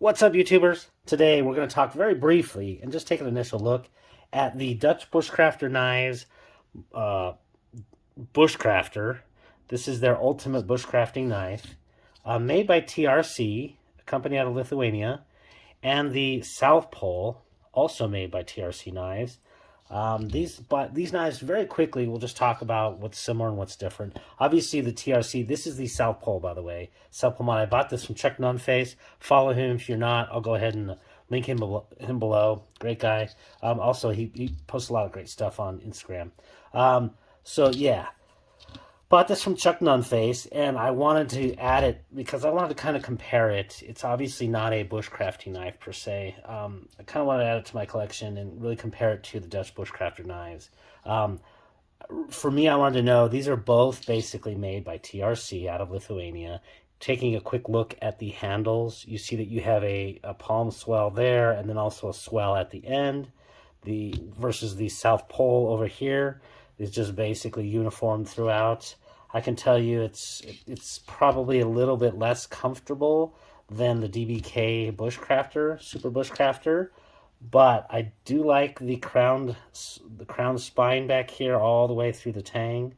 What's up, YouTubers? Today we're going to talk very briefly and just take an initial look at the Dutch Bushcrafter knives Bushcrafter. This is their ultimate bushcrafting knife, made by TRC, a company out of Lithuania, and the South Pole, also made by TRC Knives. These knives, very quickly, we'll just talk about what's similar and what's different. Obviously, the TRC, this is the South Pole, by the way. South Pole mod. I bought this from Chuck Nunface. Follow him if you're not. I'll go ahead and link him below. Great guy. Also, he posts a lot of great stuff on Instagram. So, yeah. Bought this from Chuck Nunface, and I wanted to add it because I wanted to kind of compare it. It's obviously not a bushcrafting knife per se. I kind of wanted to add it to my collection and really compare it to the Dutch Bushcrafter knives. For me, I wanted to know, these are both basically made by TRC out of Lithuania. Taking a quick look at the handles, you see that you have a palm swell there and then also a swell at the end. Versus the South Pole over here is just basically uniform throughout. I can tell you it's probably a little bit less comfortable than the DBK Bushcrafter, Super Bushcrafter, but I do like the crown spine back here all the way through the tang.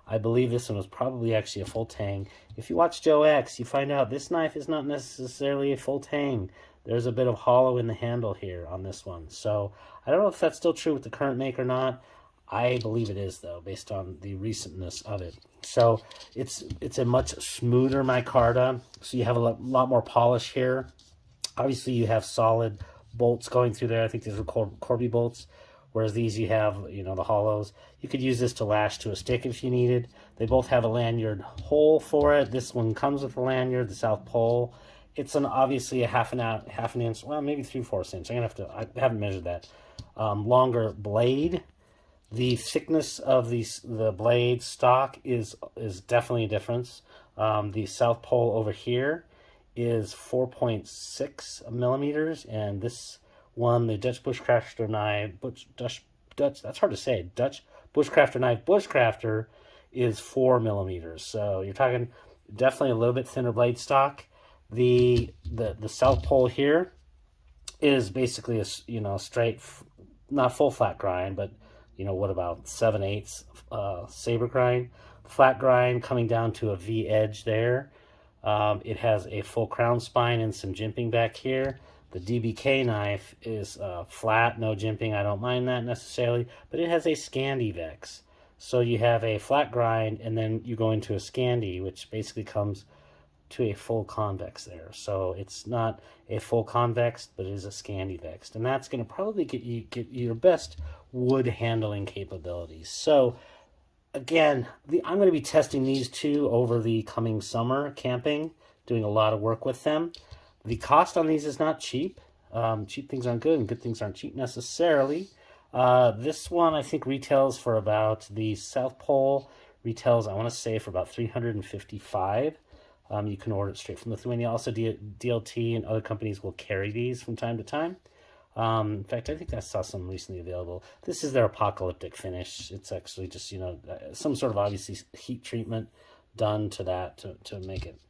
I believe this one was probably actually a full tang. If you watch Joe X, you find out this knife is not necessarily a full tang. There's a bit of hollow in the handle here on this one. So I don't know if that's still true with the current make or not. I believe it is, though, based on the recentness of it. So it's a much smoother micarta. So you have a lot more polish here. Obviously, you have solid bolts going through there. I think these are called Corby bolts, whereas these you have, the hollows. You could use this to lash to a stick if you needed. They both have a lanyard hole for it. This one comes with a lanyard, the South Pole. It's obviously a half an inch, well, maybe 3/4 inch. I haven't measured that. Longer blade. The thickness of the blade stock is definitely a difference. The South Pole over here is 4.6 millimeters, and this one, the Dutch Bushcrafter knife, Dutch, that's hard to say, Dutch Bushcrafter knife Bushcrafter is 4 millimeters. So you're talking definitely a little bit thinner blade stock. The South Pole here is basically a straight, not full flat grind, but what about 7/8 saber grind, flat grind coming down to a V edge there. It has a full crown spine and some jimping back here. The DBK knife is flat, no jimping. I don't mind that necessarily, but it has a Scandi Vex. So you have a flat grind, and then you go into a Scandi, which basically comes to a full convex there. So it's not a full convex, but it is a Scandi Vex, and that's going to probably get you your best wood handling capabilities. So again, I'm going to be testing these two over the coming summer camping, doing a lot of work with them. The cost on these is not cheap. Cheap things aren't good, and good things aren't cheap necessarily. This one I think retails for about, the South Pole retails, I want to say, for about $355. You can order it straight from Lithuania. Also, DLT and other companies will carry these from time to time. In fact, I think I saw some recently available. This is their apocalyptic finish. It's actually just, some sort of obviously heat treatment done to that to make it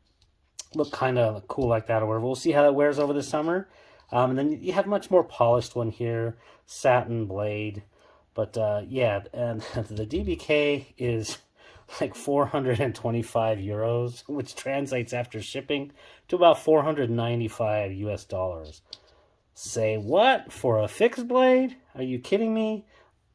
look kind of cool like that or whatever. We'll see how that wears over the summer. And then you have much more polished one here, satin blade. But yeah, and the DBK is like 425 euros, which translates after shipping to about 495 US dollars. Say what? For a fixed blade? Are you kidding me?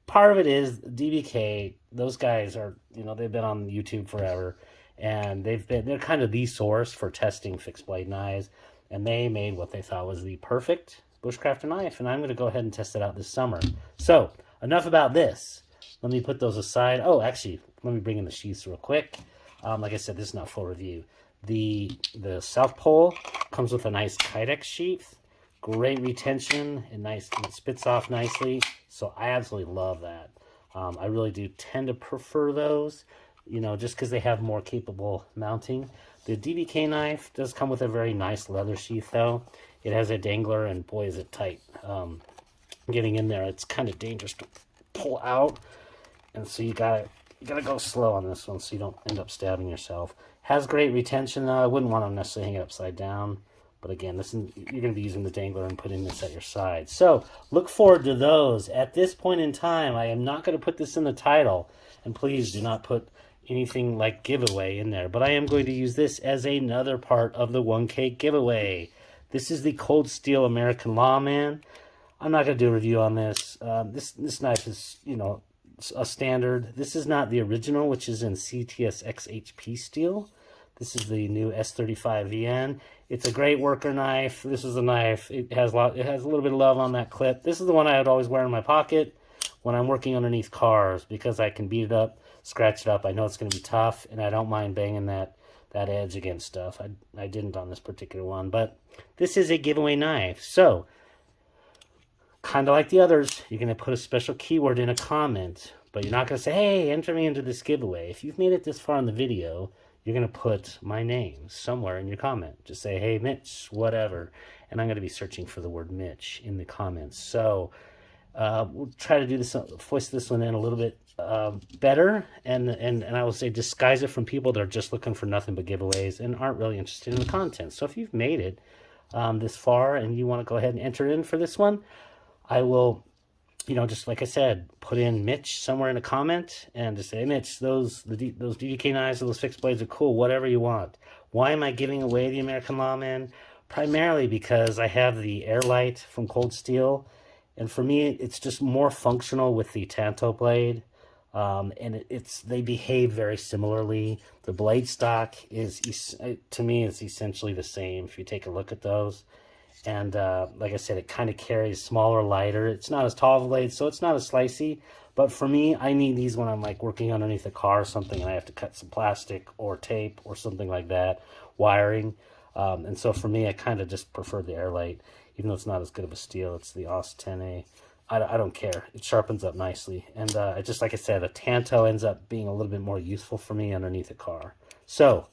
Part of it is DBK. Those guys are, they've been on YouTube forever, and they're kind of the source for testing fixed blade knives, and they made what they thought was the perfect bushcrafter knife, and I'm going to go ahead and test it out this summer. So, enough about this. Let me put those aside. Oh, actually, let me bring in the sheaths real quick. Like I said, this is not full review. The South Pole comes with a nice Kydex sheath. Great retention and nice, and it spits off nicely. So I absolutely love that. I really do tend to prefer those, just because they have more capable mounting. The DBK knife does come with a very nice leather sheath, though. It has a dangler, and boy, is it tight. Getting in there, it's kind of dangerous to pull out, and so you gotta go slow on this one so you don't end up stabbing yourself. Has great retention, though. I wouldn't want to necessarily hang it upside down, But again, you're going to be using the dangler and putting this at your side. So look forward to those. At this point in time, I am not going to put this in the title. And please do not put anything like giveaway in there. But I am going to use this as another part of the 1K giveaway. This is the Cold Steel American Lawman. I'm not going to do a review on this. This knife is, you know, a standard. This is not the original, which is in CTS XHP steel. This is the new S35VN. It's a great worker knife. This is a knife. It has a little bit of love on that clip. This is the one I would always wear in my pocket when I'm working underneath cars, because I can beat it up, scratch it up. I know it's going to be tough, and I don't mind banging that edge against stuff. I didn't on this particular one, but this is a giveaway knife. So, kind of like the others, you're going to put a special keyword in a comment, but you're not going to say, hey, enter me into this giveaway. If you've made it this far in the video, you're going to put my name somewhere in your comment. Just say, hey, Mitch, whatever. And I'm going to be searching for the word Mitch in the comments. So we'll try to do this, voice this one in a little bit better. And I will say disguise it from people that are just looking for nothing but giveaways and aren't really interested in the content. So if you've made it this far and you want to go ahead and enter in for this one, I will, you know, just like I said, put in Mitch somewhere in a comment and just say, hey, Mitch, those DBK knives or those fixed blades are cool, whatever you want. Why am I giving away the American Lawman? Primarily because I have the Airlight from Cold Steel, and for me, it's just more functional with the Tanto blade, and they behave very similarly. The blade stock is, to me, is essentially the same if you take a look at those. And like I said, it kind of carries smaller, lighter. It's not as tall of a blade, so it's not as slicey. But for me, I need these when I'm like working underneath a car or something and I have to cut some plastic or tape or something like that, wiring. And so for me, I kind of just prefer the Airlight, even though it's not as good of a steel. It's the AUS 10A. I don't care. It sharpens up nicely. And just like I said, a Tanto ends up being a little bit more useful for me underneath a car. So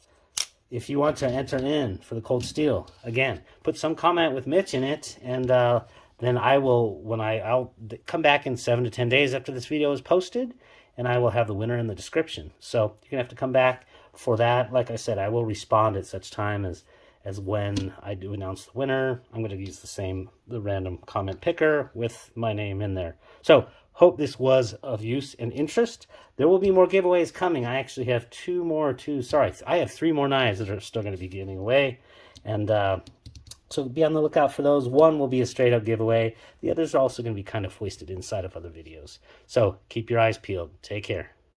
if you want to enter in for the Cold Steel, again, put some comment with Mitch in it, and then I'll come back in 7 to 10 days after this video is posted, and I will have the winner in the description. So you're gonna have to come back for that. Like I said, I will respond at such time as when I do announce the winner. I'm gonna use the random comment picker with my name in there. So hope this was of use and interest. There will be more giveaways coming. I actually have I have 3 more knives that are still going to be giving away. And so be on the lookout for those. One will be a straight up giveaway. The others are also going to be kind of foisted inside of other videos. So keep your eyes peeled. Take care.